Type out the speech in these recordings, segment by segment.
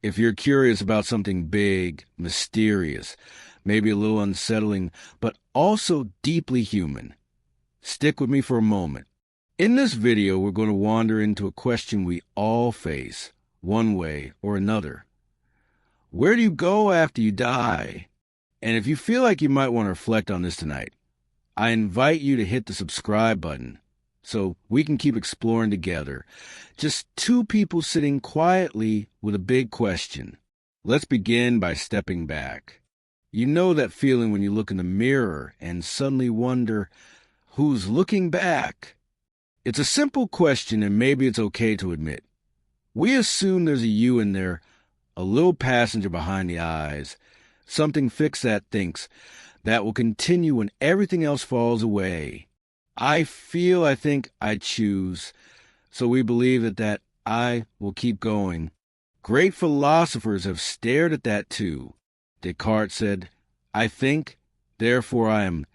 If you're curious about something big, mysterious, maybe a little unsettling, but also deeply human, stick with me for a moment. In this video, we're going to wander into a question we all face, one way or another. Where do you go after you die? And if you feel like you might want to reflect on this tonight, I invite you to hit the subscribe button so we can keep exploring together. Just two people sitting quietly with a big question. Let's begin by stepping back. You know that feeling when you look in the mirror and suddenly wonder, who's looking back? It's a simple question, and maybe it's okay to admit. We assume there's a you in there, a little passenger behind the eyes, something fixed that thinks that will continue when everything else falls away. I think, I choose, so we believe that I will keep going. Great philosophers have stared at that too. Descartes said, I think, therefore I am,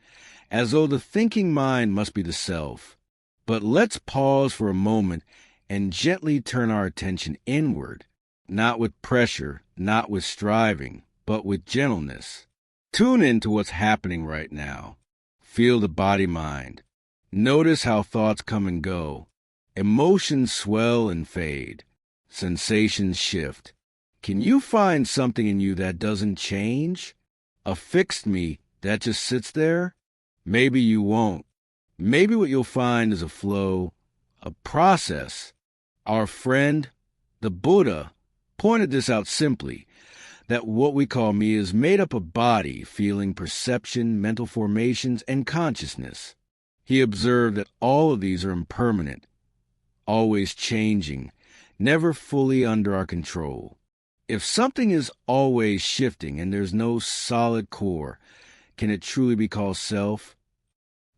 as though the thinking mind must be the self. But let's pause for a moment and gently turn our attention inward, not with pressure, not with striving, but with gentleness. Tune into what's happening right now. Feel the body-mind. Notice how thoughts come and go. Emotions swell and fade. Sensations shift. Can you find something in you that doesn't change? A fixed me that just sits there? Maybe you won't. Maybe what you'll find is a flow, a process. Our friend, the Buddha, pointed this out simply, that what we call me is made up of body, feeling, perception, mental formations, and consciousness. He observed that all of these are impermanent, always changing, never fully under our control. If something is always shifting and there's no solid core, can it truly be called self?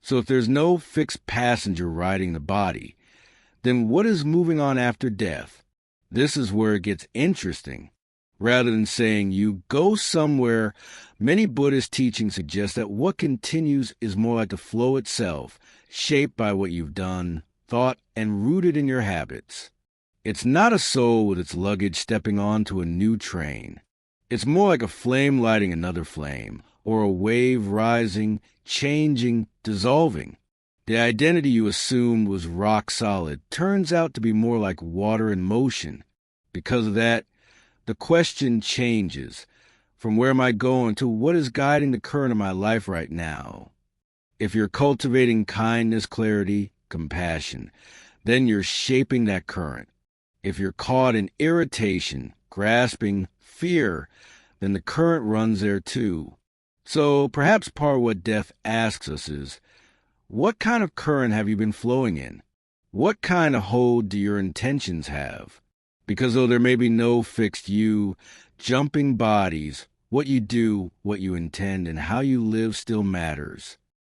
So if there's no fixed passenger riding the body, then what is moving on after death? This is where it gets interesting. Rather than saying you go somewhere, many Buddhist teachings suggest that what continues is more like the flow itself, shaped by what you've done, thought, and rooted in your habits. It's not a soul with its luggage stepping onto a new train. It's more like a flame lighting another flame, or a wave rising, changing, dissolving. The identity you assumed was rock solid turns out to be more like water in motion. Because of that, the question changes from where am I going to what is guiding the current of my life right now. If you're cultivating kindness, clarity, compassion, then you're shaping that current. If you're caught in irritation, grasping, fear, then the current runs there too. So perhaps part of what death asks us is, what kind of current have you been flowing in? What kind of hold do your intentions have? Because though there may be no fixed you, jumping bodies, what you do, what you intend, and how you live still matters.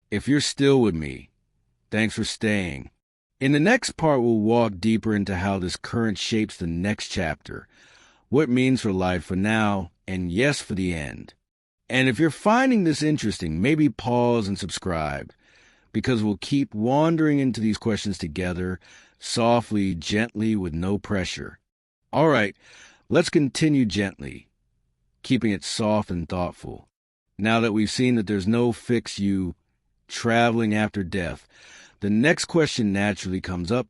If you're still with me, thanks for staying. In the next part, we'll walk deeper into how this current shapes the next chapter, what it means for life for now, and yes, for the end. And if you're finding this interesting, maybe pause and subscribe, because we'll keep wandering into these questions together, softly, gently, with no pressure. All right, let's continue gently, keeping it soft and thoughtful. Now that we've seen that there's no fixed you traveling after death, the next question naturally comes up.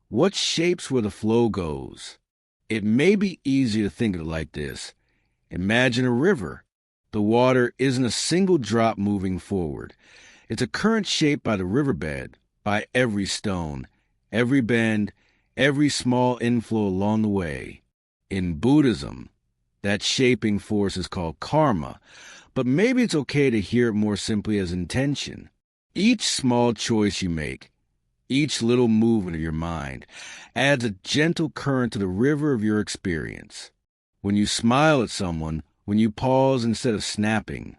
What shapes where the flow goes? It may be easy to think of it like this. Imagine a river. The water isn't a single drop moving forward. It's a current shaped by the riverbed, by every stone, every bend, every small inflow along the way. In Buddhism, that shaping force is called karma, but maybe it's okay to hear it more simply as intention. Each small choice you make, each little movement of your mind, adds a gentle current to the river of your experience. When you smile at someone, when you pause instead of snapping,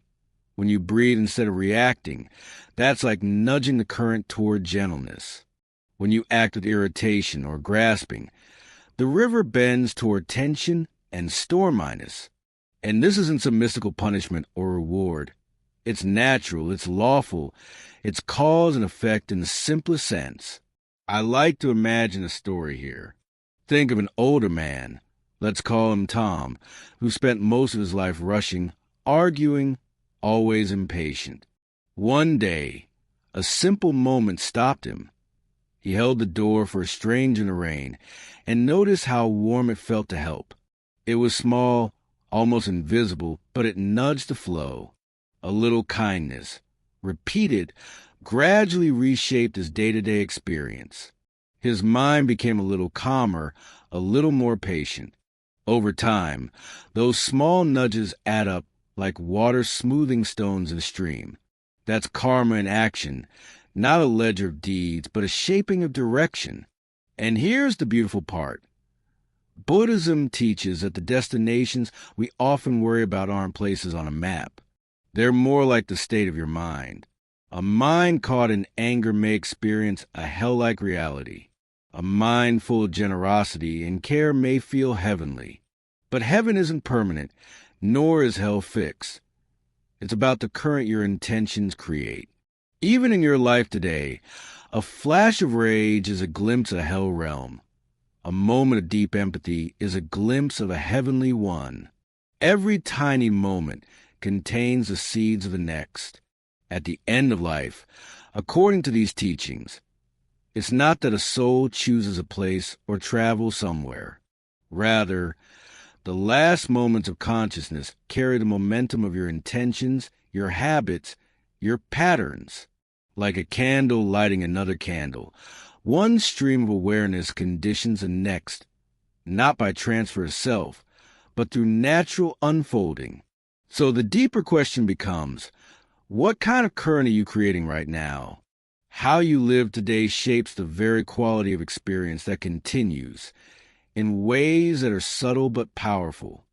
when you breathe instead of reacting, that's like nudging the current toward gentleness. When you act with irritation or grasping, the river bends toward tension and storminess. And this isn't some mystical punishment or reward. It's natural, it's lawful, it's cause and effect in the simplest sense. I like to imagine a story here. Think of an older man, let's call him Tom, who spent most of his life rushing, arguing, always impatient. One day, a simple moment stopped him. He held the door for a stranger in the rain and noticed how warm it felt to help. It was small, almost invisible, but it nudged the flow. A little kindness, repeated, gradually reshaped his day-to-day experience. His mind became a little calmer, a little more patient. Over time, those small nudges add up like water smoothing stones in a stream. That's karma in action, not a ledger of deeds, but a shaping of direction. And here's the beautiful part. Buddhism teaches that the destinations we often worry about aren't places on a map. They're more like the state of your mind. A mind caught in anger may experience a hell-like reality. A mind full of generosity and care may feel heavenly. But heaven isn't permanent, nor is hell fixed. It's about the current your intentions create. Even in your life today, a flash of rage is a glimpse of a hell realm. A moment of deep empathy is a glimpse of a heavenly one. Every tiny moment contains the seeds of the next. At the end of life, according to these teachings, it's not that a soul chooses a place or travels somewhere. Rather, the last moments of consciousness carry the momentum of your intentions, your habits, your patterns. Like a candle lighting another candle, one stream of awareness conditions the next, not by transfer of self, but through natural unfolding. So the deeper question becomes, what kind of current are you creating right now? How you live today shapes the very quality of experience that continues, in ways that are subtle but powerful.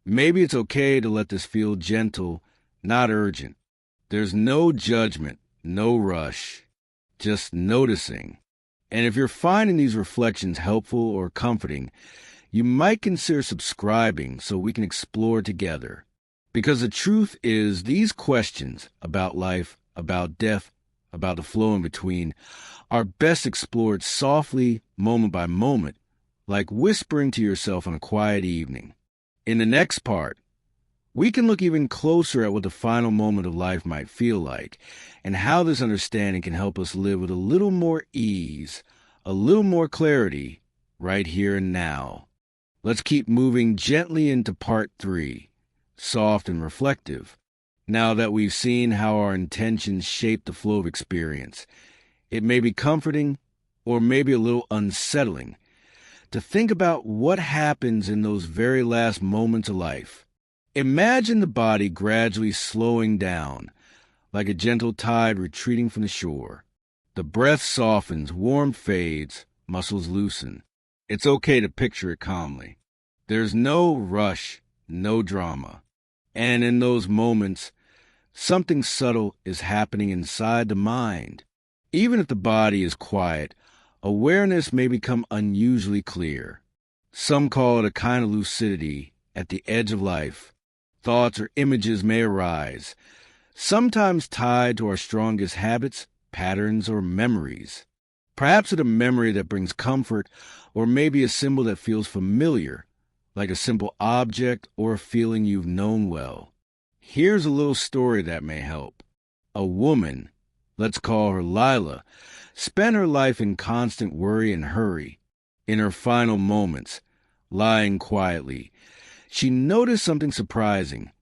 Maybe it's okay to let this feel gentle, not urgent. There's no judgment, no rush, just noticing. And if you're finding these reflections helpful or comforting, you might consider subscribing so we can explore together. Because the truth is, these questions about life, about death, about the flow in between, are best explored softly, moment by moment, like whispering to yourself on a quiet evening. In the next part, we can look even closer at what the final moment of life might feel like, and how this understanding can help us live with a little more ease, a little more clarity, right here and now. Let's keep moving gently into part 3, soft and reflective. Now that we've seen how our intentions shape the flow of experience, it may be comforting, or maybe a little unsettling, to think about what happens in those very last moments of life. Imagine the body gradually slowing down, like a gentle tide retreating from the shore. The breath softens, warmth fades, muscles loosen. It's okay to picture it calmly. There's no rush, no drama. And in those moments, something subtle is happening inside the mind. Even if the body is quiet, awareness may become unusually clear. Some call it a kind of lucidity at the edge of life. Thoughts or images may arise, sometimes tied to our strongest habits, patterns, or memories. Perhaps it's a memory that brings comfort, or maybe a symbol that feels familiar, like a simple object or a feeling you've known well. Here's a little story that may help. A woman, let's call her Lila, spent her life in constant worry and hurry. In her final moments, lying quietly, she noticed something surprising,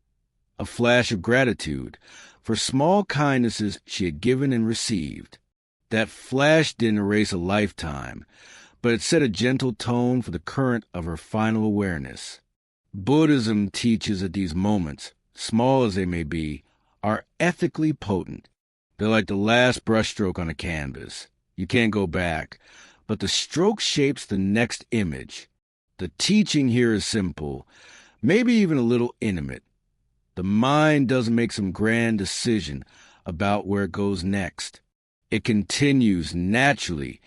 a flash of gratitude for small kindnesses she had given and received. That flash didn't erase a lifetime, but it set a gentle tone for the current of her final awareness. Buddhism teaches that these moments, small as they may be, are ethically potent. They're like the last brushstroke on a canvas. You can't go back, but the stroke shapes the next image. The teaching here is simple, maybe even a little intimate. The mind doesn't make some grand decision about where it goes next. It continues naturally,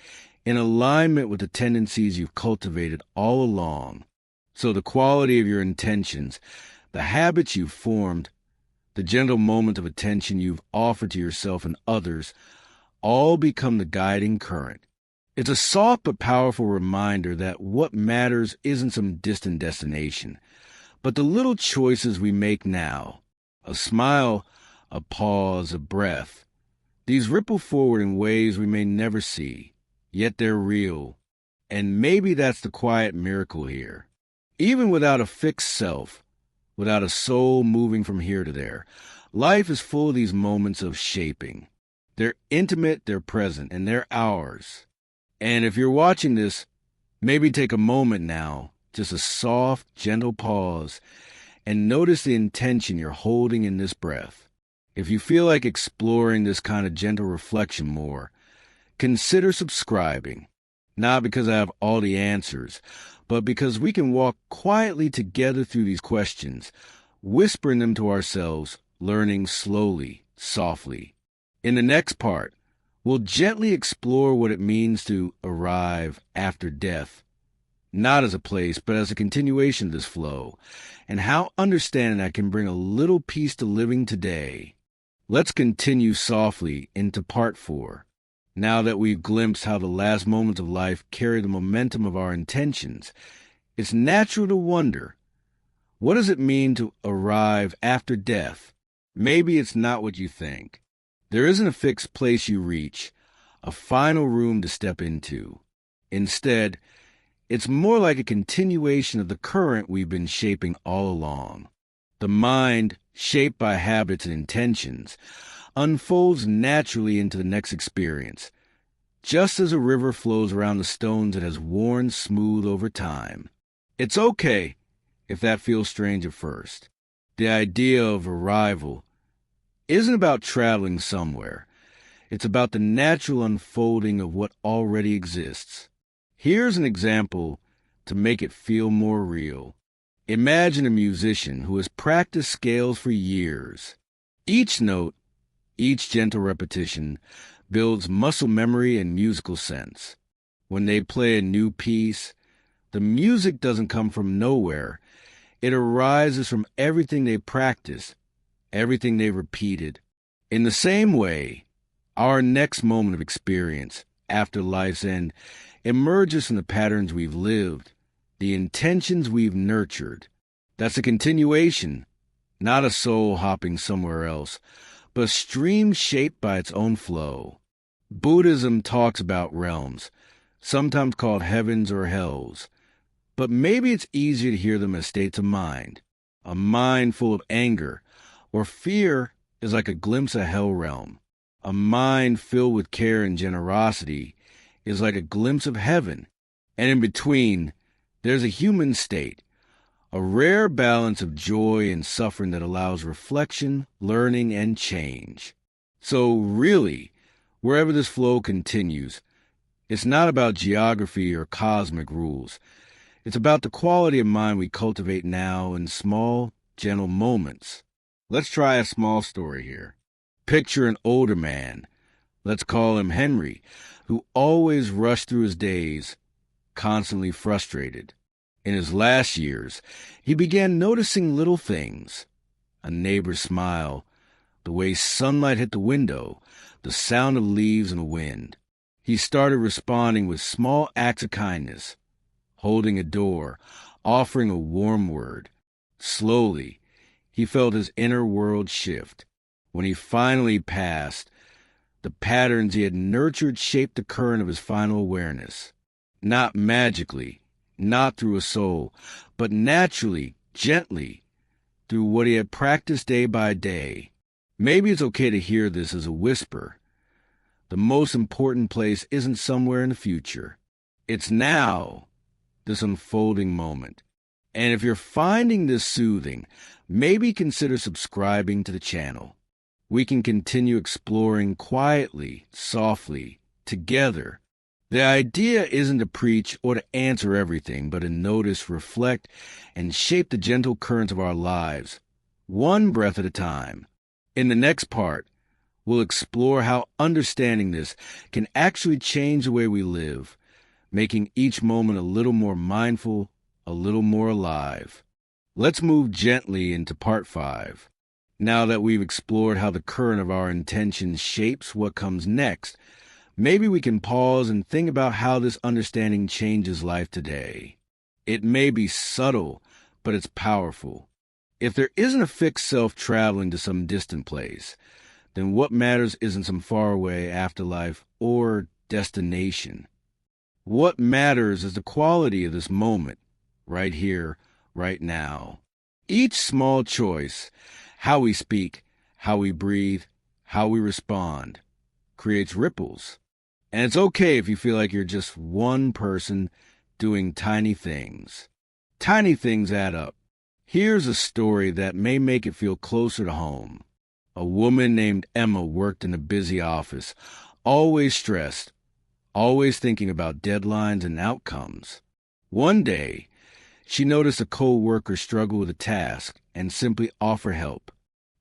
in alignment with the tendencies you've cultivated all along. So the quality of your intentions, the habits you've formed, the gentle moment of attention you've offered to yourself and others, all become the guiding current. It's a soft but powerful reminder that what matters isn't some distant destination, but the little choices we make now. A smile, a pause, a breath. These ripple forward in ways we may never see, yet they're real. And maybe that's the quiet miracle here. Even without a fixed self, without a soul moving from here to there, life is full of these moments of shaping. They're intimate, they're present, and they're ours. And if you're watching this, maybe take a moment now, just a soft, gentle pause, and notice the intention you're holding in this breath. If you feel like exploring this kind of gentle reflection more, consider subscribing. Not because I have all the answers, but because we can walk quietly together through these questions, whispering them to ourselves, learning slowly, softly. In the next part, we'll gently explore what it means to arrive after death, not as a place, but as a continuation of this flow, and how understanding that can bring a little peace to living today. Let's continue softly into part 4. Now that we've glimpsed how the last moments of life carry the momentum of our intentions, it's natural to wonder, what does it mean to arrive after death? Maybe it's not what you think. There isn't a fixed place you reach, a final room to step into. Instead, it's more like a continuation of the current we've been shaping all along. The mind, shaped by habits and intentions, unfolds naturally into the next experience, just as a river flows around the stones it has worn smooth over time. It's okay if that feels strange at first. The idea of arrival isn't about traveling somewhere. It's about the natural unfolding of what already exists. Here's an example to make it feel more real. Imagine a musician who has practiced scales for years. Each note, each gentle repetition, builds muscle memory and musical sense. When they play a new piece, the music doesn't come from nowhere. It arises from everything they practiced, everything they repeated. In the same way, our next moment of experience, after life's end, emerges from the patterns we've lived, the intentions we've nurtured. That's a continuation, not a soul hopping somewhere else, but a stream shaped by its own flow. Buddhism talks about realms, sometimes called heavens or hells, but maybe it's easier to hear them as states of mind. A mind full of anger or fear is like a glimpse of hell realm. A mind filled with care and generosity is like a glimpse of heaven. And in between, there's a human state, a rare balance of joy and suffering that allows reflection, learning, and change. So really, wherever this flow continues, it's not about geography or cosmic rules. It's about the quality of mind we cultivate now in small, gentle moments. Let's try a small story here. Picture an older man, let's call him Henry, who always rushed through his days, constantly frustrated. In his last years, he began noticing little things. A neighbor's smile, the way sunlight hit the window, the sound of leaves in the wind. He started responding with small acts of kindness, holding a door, offering a warm word. Slowly, he felt his inner world shift. When he finally passed, the patterns he had nurtured shaped the current of his final awareness. Not magically, not through a soul, but naturally, gently, through what he had practiced day by day. Maybe it's okay to hear this as a whisper. The most important place isn't somewhere in the future. It's now, this unfolding moment. And if you're finding this soothing, maybe consider subscribing to the channel. We can continue exploring quietly, softly, together. The idea isn't to preach or to answer everything, but to notice, reflect, and shape the gentle currents of our lives, one breath at a time. In the next part, we'll explore how understanding this can actually change the way we live, making each moment a little more mindful, a little more alive. Let's move gently into part 5. Now that we've explored how the current of our intentions shapes what comes next, Maybe we can pause and think about how this understanding changes life today. It may be subtle, but it's powerful. If there isn't a fixed self traveling to some distant place, then what matters isn't some faraway afterlife or destination. What matters is the quality of this moment, right here, right now. Each small choice, how we speak, how we breathe, how we respond, creates ripples. And it's okay if you feel like you're just one person doing tiny things. Tiny things add up. Here's a story that may make it feel closer to home. A woman named Emma worked in a busy office, always stressed, always thinking about deadlines and outcomes. One day, she noticed a co-worker struggle with a task and simply offer help.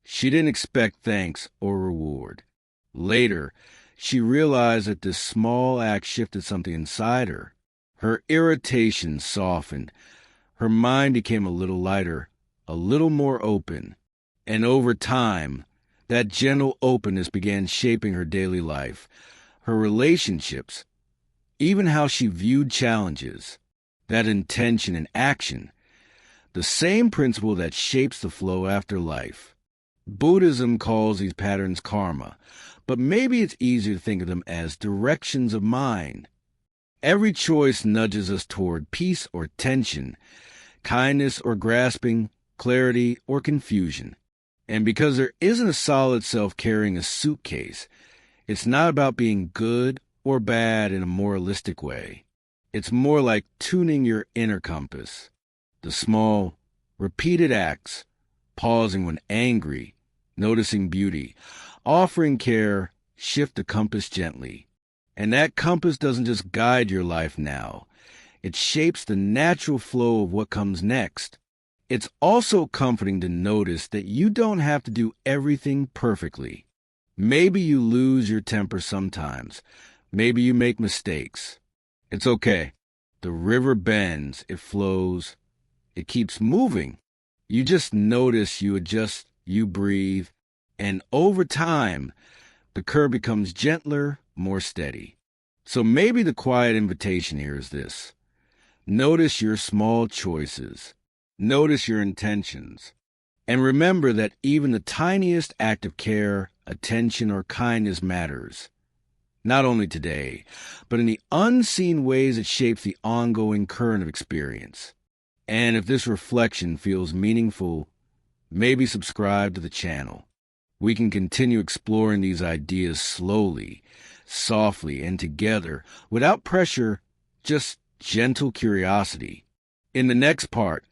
She didn't expect thanks or reward. Later, she realized that this small act shifted something inside her. Her irritation softened. Her mind became a little lighter, a little more open. And over time, that gentle openness began shaping her daily life, her relationships, even how she viewed challenges. That intention and action, the same principle that shapes the flow after life. Buddhism calls these patterns karma, but maybe it's easier to think of them as directions of mind. Every choice nudges us toward peace or tension, kindness or grasping, clarity or confusion. And because there isn't a solid self carrying a suitcase, it's not about being good or bad in a moralistic way. It's more like tuning your inner compass. The small, repeated acts, pausing when angry, noticing beauty, offering care, shift the compass gently. And that compass doesn't just guide your life now. It shapes the natural flow of what comes next. It's also comforting to notice that you don't have to do everything perfectly. Maybe you lose your temper sometimes. Maybe you make mistakes. It's okay. The river bends, it flows, it keeps moving. You just notice, you adjust, you breathe, and over time, the curve becomes gentler, more steady. So maybe the quiet invitation here is this. Notice your small choices. Notice your intentions. And remember that even the tiniest act of care, attention, or kindness matters. Not only today, but in the unseen ways it shapes the ongoing current of experience. And if this reflection feels meaningful, maybe subscribe to the channel. We can continue exploring these ideas slowly, softly, and together, without pressure, just gentle curiosity. In the next part,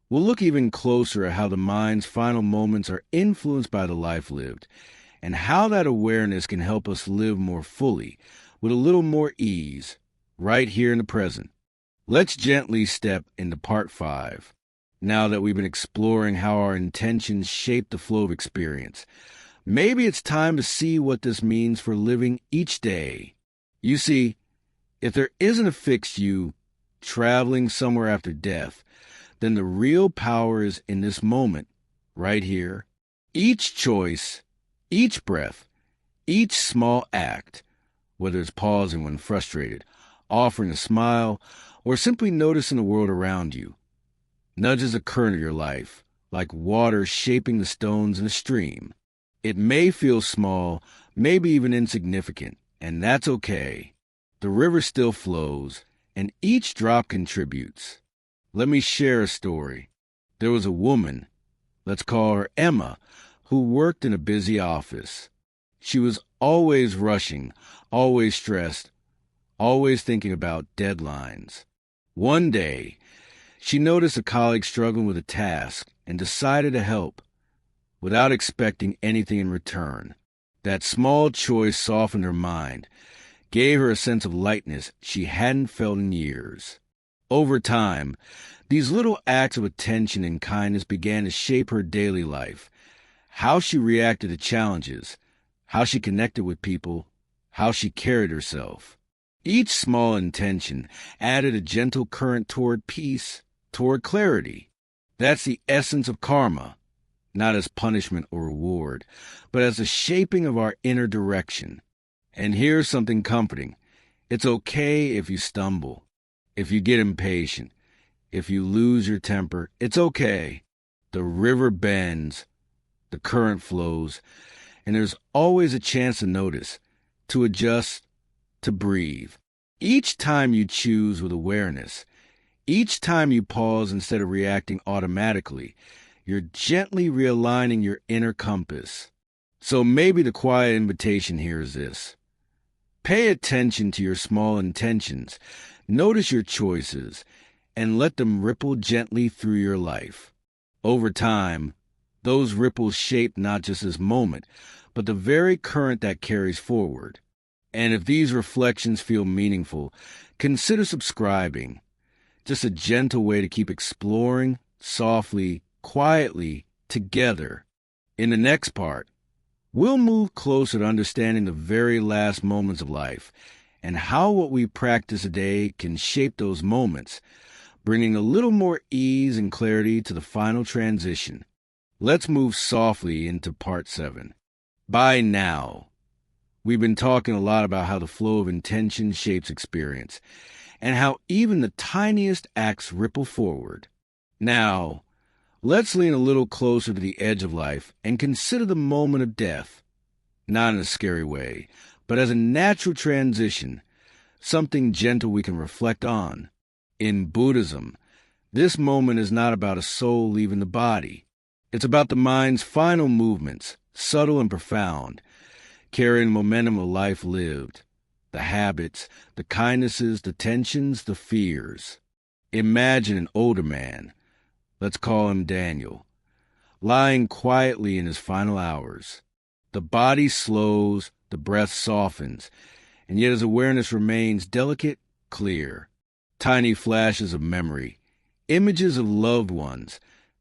we'll look even closer at how the mind's final moments are influenced by the life lived, and how that awareness can help us live more fully, with a little more ease, right here in the present. Let's gently step into part 5, now that we've been exploring how our intentions shape the flow of experience. Maybe it's time to see what this means for living each day. You see, if there isn't a fixed you traveling somewhere after death, then the real power is in this moment, right here. Each choice, each breath, each small act, whether it's pausing when frustrated, offering a smile, or simply noticing the world around you, nudges a current of your life, like water shaping the stones in a stream. It may feel small, maybe even insignificant, and that's okay. The river still flows, and each drop contributes. Let me share a story. There was a woman, let's call her Emma, who worked in a busy office. She was always rushing, always stressed, always thinking about deadlines. One day, she noticed a colleague struggling with a task and decided to help, without expecting anything in return. That small choice softened her mind, gave her a sense of lightness she hadn't felt in years. Over time, these little acts of attention and kindness began to shape her daily life, how she reacted to challenges, how she connected with people, how she carried herself. Each small intention added a gentle current toward peace, toward clarity. That's the essence of karma, not as punishment or reward, but as a shaping of our inner direction. And here's something comforting. It's okay if you stumble, if you get impatient, if you lose your temper. It's okay. The river bends, the current flows, and there's always a chance to notice, to adjust, to breathe. Each time you choose with awareness, each time you pause instead of reacting automatically, you're gently realigning your inner compass. So maybe the quiet invitation here is this. Pay attention to your small intentions, notice your choices, and let them ripple gently through your life. Over time, those ripples shape not just this moment, but the very current that carries forward. And if these reflections feel meaningful, consider subscribing. Just a gentle way to keep exploring, softly, quietly, together. In the next part, we'll move closer to understanding the very last moments of life and how what we practice today can shape those moments, bringing a little more ease and clarity to the final transition. Let's move softly into part 7. By now, we've been talking a lot about how the flow of intention shapes experience and how even the tiniest acts ripple forward. Now, let's lean a little closer to the edge of life and consider the moment of death, not in a scary way, but as a natural transition, something gentle we can reflect on. In Buddhism, this moment is not about a soul leaving the body. It's about the mind's final movements, subtle and profound, carrying momentum of life lived, the habits, the kindnesses, the tensions, the fears. Imagine an older man, let's call him Daniel, lying quietly in his final hours. The body slows, the breath softens, and yet his awareness remains delicate, clear. Tiny flashes of memory, images of loved ones,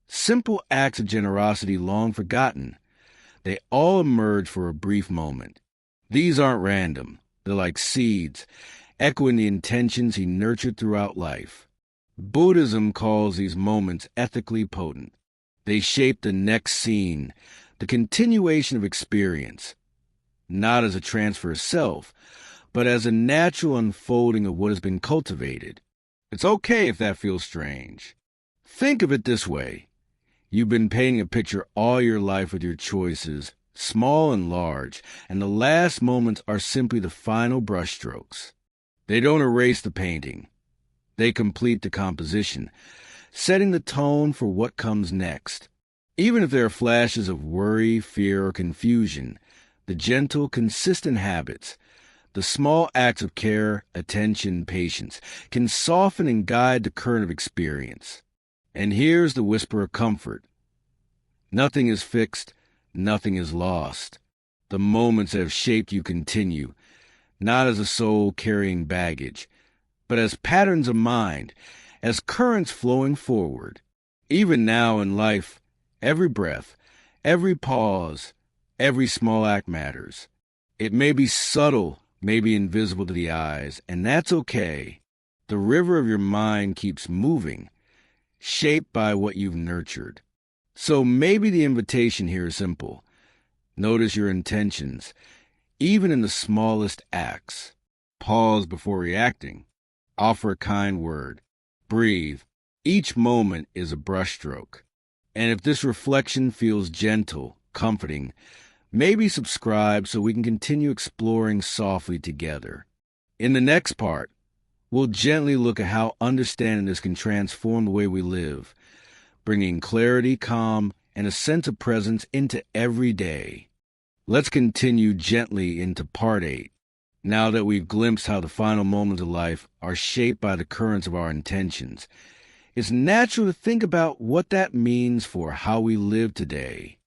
simple acts of generosity long forgotten. They all emerge for a brief moment. These aren't random. They're like seeds, echoing the intentions he nurtured throughout life. Buddhism calls these moments ethically potent. They shape the next scene, the continuation of experience, not as a transfer of self, but as a natural unfolding of what has been cultivated. It's okay if that feels strange. Think of it this way. You've been painting a picture all your life with your choices, small and large, and the last moments are simply the final brushstrokes. They don't erase the painting. They complete the composition, setting the tone for what comes next. Even if there are flashes of worry, fear, or confusion, the gentle, consistent habits, the small acts of care, attention, patience, can soften and guide the current of experience. And here's the whisper of comfort. Nothing is fixed, nothing is lost. The moments that have shaped you continue, not as a soul carrying baggage, but as patterns of mind, as currents flowing forward. Even now in life, every breath, every pause, every small act matters. It may be subtle, may be invisible to the eyes, and that's okay. The river of your mind keeps moving, shaped by what you've nurtured. So maybe the invitation here is simple. Notice your intentions, even in the smallest acts. Pause before reacting. Offer a kind word. Breathe. Each moment is a brushstroke. And if this reflection feels gentle, comforting, maybe subscribe so we can continue exploring softly together. In the next part, we'll gently look at how understanding this can transform the way we live, bringing clarity, calm, and a sense of presence into every day. Let's continue gently into part 8, now that we've glimpsed how the final moments of life are shaped by the currents of our intentions. It's natural to think about what that means for how we live today.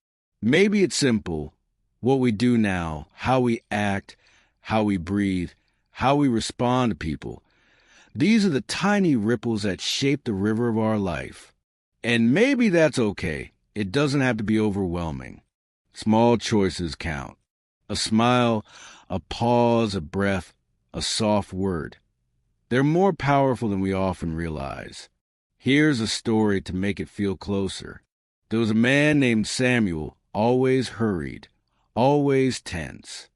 Maybe it's simple. What we do now, how we act, how we breathe, how we respond to people. These are the tiny ripples that shape the river of our life. And maybe that's okay. It doesn't have to be overwhelming. Small choices count. A smile, a pause, a breath, a soft word. They're more powerful than we often realize. Here's a story to make it feel closer. There was a man named Samuel, always hurried, always tense.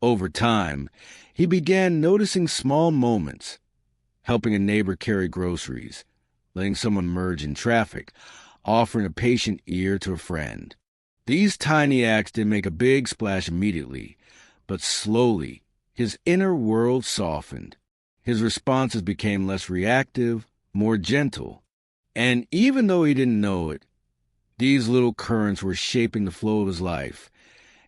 Over time, he began noticing small moments, helping a neighbor carry groceries, letting someone merge in traffic, offering a patient ear to a friend. These tiny acts didn't make a big splash immediately, but slowly, his inner world softened. His responses became less reactive, more gentle. And even though he didn't know it, these little currents were shaping the flow of his life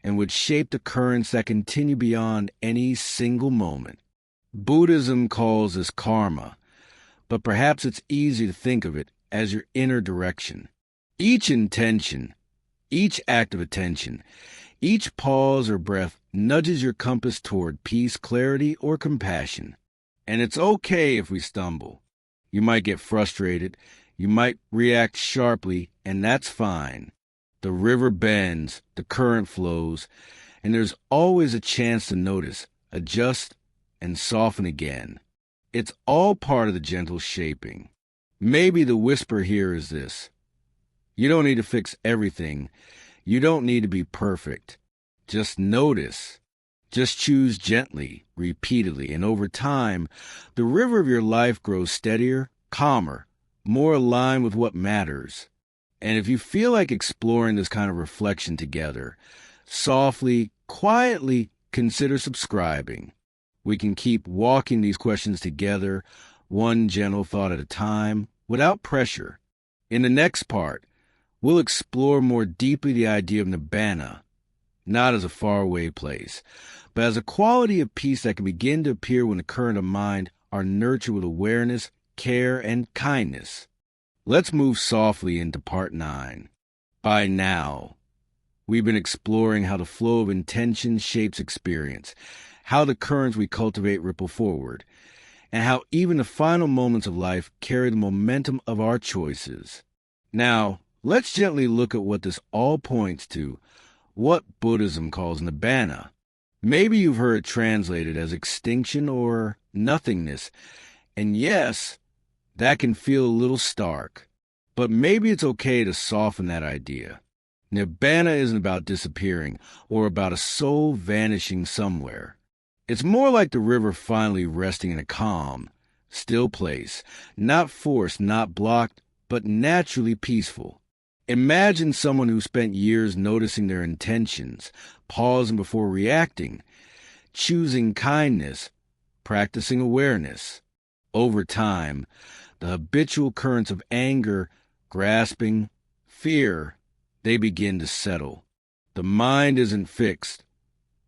and would shape the currents that continue beyond any single moment. Buddhism calls this karma, but perhaps it's easy to think of it as your inner direction. Each intention, each act of attention, each pause or breath nudges your compass toward peace, clarity, or compassion. And it's okay if we stumble. You might get frustrated, you might react sharply, and that's fine. The river bends, the current flows, and there's always a chance to notice, adjust, and soften again. It's all part of the gentle shaping. Maybe the whisper here is this: you don't need to fix everything. You don't need to be perfect. Just notice. Just choose gently, repeatedly, and over time, the river of your life grows steadier, calmer, more aligned with what matters. And if you feel like exploring this kind of reflection together, softly, quietly consider subscribing. We can keep walking these questions together, one gentle thought at a time, without pressure. In the next part, we'll explore more deeply the idea of nibbana, not as a faraway place, but as a quality of peace that can begin to appear when the current of mind are nurtured with awareness, care, and kindness. Let's move softly into part 9. By now, we've been exploring how the flow of intention shapes experience, how the currents we cultivate ripple forward, and how even the final moments of life carry the momentum of our choices. Now, let's gently look at what this all points to, what Buddhism calls nibbana. Maybe you've heard it translated as extinction or nothingness, and yes, that can feel a little stark, but maybe it's okay to soften that idea. Nibbana isn't about disappearing or about a soul vanishing somewhere. It's more like the river finally resting in a calm, still place, not forced, not blocked, but naturally peaceful. Imagine someone who spent years noticing their intentions, pausing before reacting, choosing kindness, practicing awareness. Over time, the habitual currents of anger, grasping, fear, they begin to settle. The mind isn't fixed.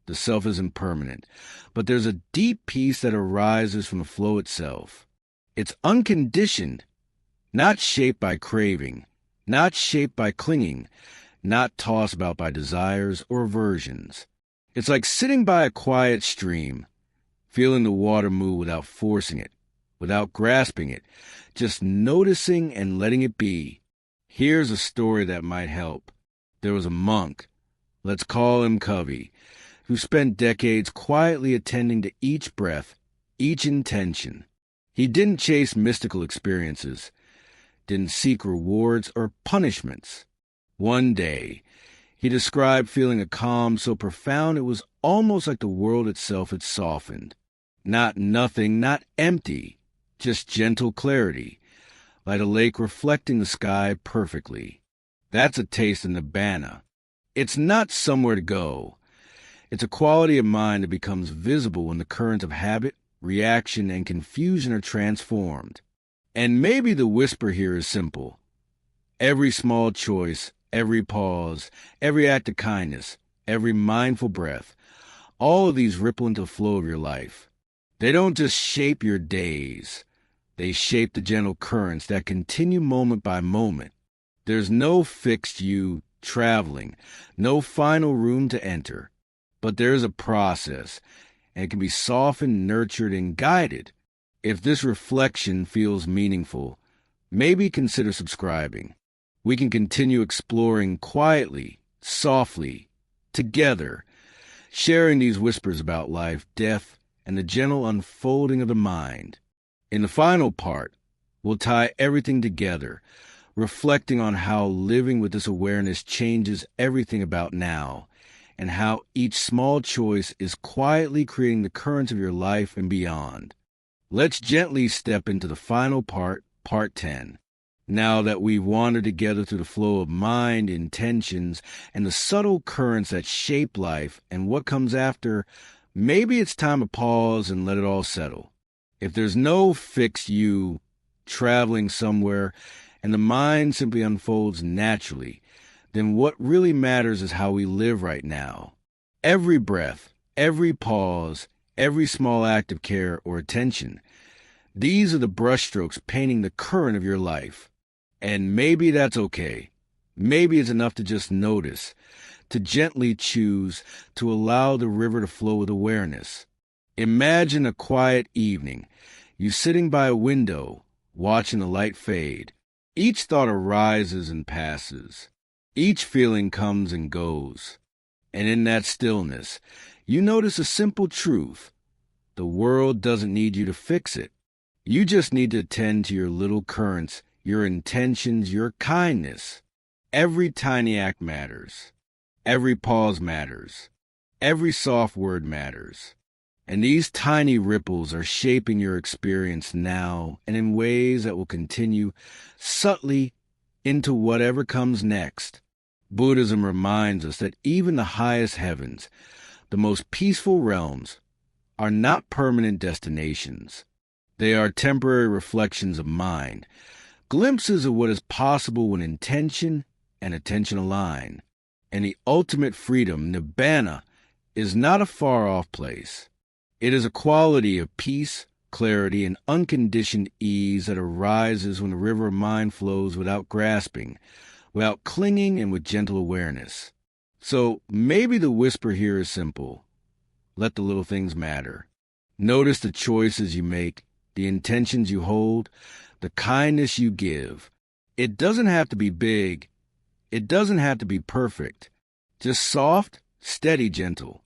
The self isn't permanent. But there's a deep peace that arises from the flow itself. It's unconditioned, not shaped by craving, not shaped by clinging, not tossed about by desires or aversions. It's like sitting by a quiet stream, feeling the water move without forcing it, without grasping it, just noticing and letting it be. Here's a story that might help. There was a monk, let's call him 𝐂𝐴𝐸, who spent decades quietly attending to each breath, each intention. He didn't chase mystical experiences, didn't seek rewards or punishments. One day, he described feeling a calm so profound it was almost like the world itself had softened. Not nothing, not empty, just gentle clarity, like a lake reflecting the sky perfectly. That's a taste of nibbana. It's not somewhere to go. It's a quality of mind that becomes visible when the currents of habit, reaction, and confusion are transformed. And maybe the whisper here is simple. Every small choice, every pause, every act of kindness, every mindful breath, all of these ripple into the flow of your life. They don't just shape your days. They shape the gentle currents that continue moment by moment. There's no fixed you traveling, no final room to enter. But there is a process, and it can be softened, nurtured, and guided. If this reflection feels meaningful, maybe consider subscribing. We can continue exploring quietly, softly, together, sharing these whispers about life, death, and the gentle unfolding of the mind. In the final part, we'll tie everything together, reflecting on how living with this awareness changes everything about now, and how each small choice is quietly creating the currents of your life and beyond. Let's gently step into the final part, Part 10. Now that we've wandered together through the flow of mind, intentions, and the subtle currents that shape life and what comes after, maybe it's time to pause and let it all settle. If there's no fixed you traveling somewhere and the mind simply unfolds naturally, then what really matters is how we live right now. Every breath, every pause, every small act of care or attention, these are the brushstrokes painting the current of your life. And maybe that's okay. Maybe it's enough to just notice, to gently choose to allow the river to flow with awareness. Imagine a quiet evening, you sitting by a window, watching the light fade. Each thought arises and passes. Each feeling comes and goes. And in that stillness, you notice a simple truth. The world doesn't need you to fix it. You just need to attend to your little currents, your intentions, your kindness. Every tiny act matters. Every pause matters. Every soft word matters. And these tiny ripples are shaping your experience now and in ways that will continue subtly into whatever comes next. Buddhism reminds us that even the highest heavens, the most peaceful realms, are not permanent destinations. They are temporary reflections of mind, glimpses of what is possible when intention and attention align. And the ultimate freedom, nibbana, is not a far-off place. It is a quality of peace, clarity, and unconditioned ease that arises when the river of mind flows without grasping, without clinging, and with gentle awareness. So maybe the whisper here is simple. Let the little things matter. Notice the choices you make, the intentions you hold, the kindness you give. It doesn't have to be big. It doesn't have to be perfect. Just soft, steady, gentle.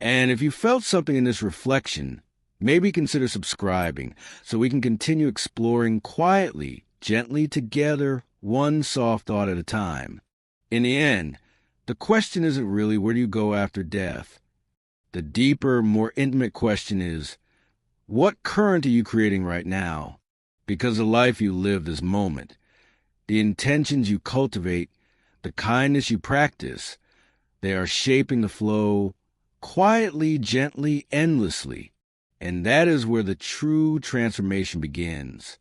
And if you felt something in this reflection, maybe consider subscribing so we can continue exploring quietly, gently together, one soft thought at a time. In the end, the question isn't really where do you go after death. The deeper, more intimate question is, what current are you creating right now? Because the life you live this moment, the intentions you cultivate, the kindness you practice, they are shaping the flow quietly, gently, endlessly. And that is where the true transformation begins.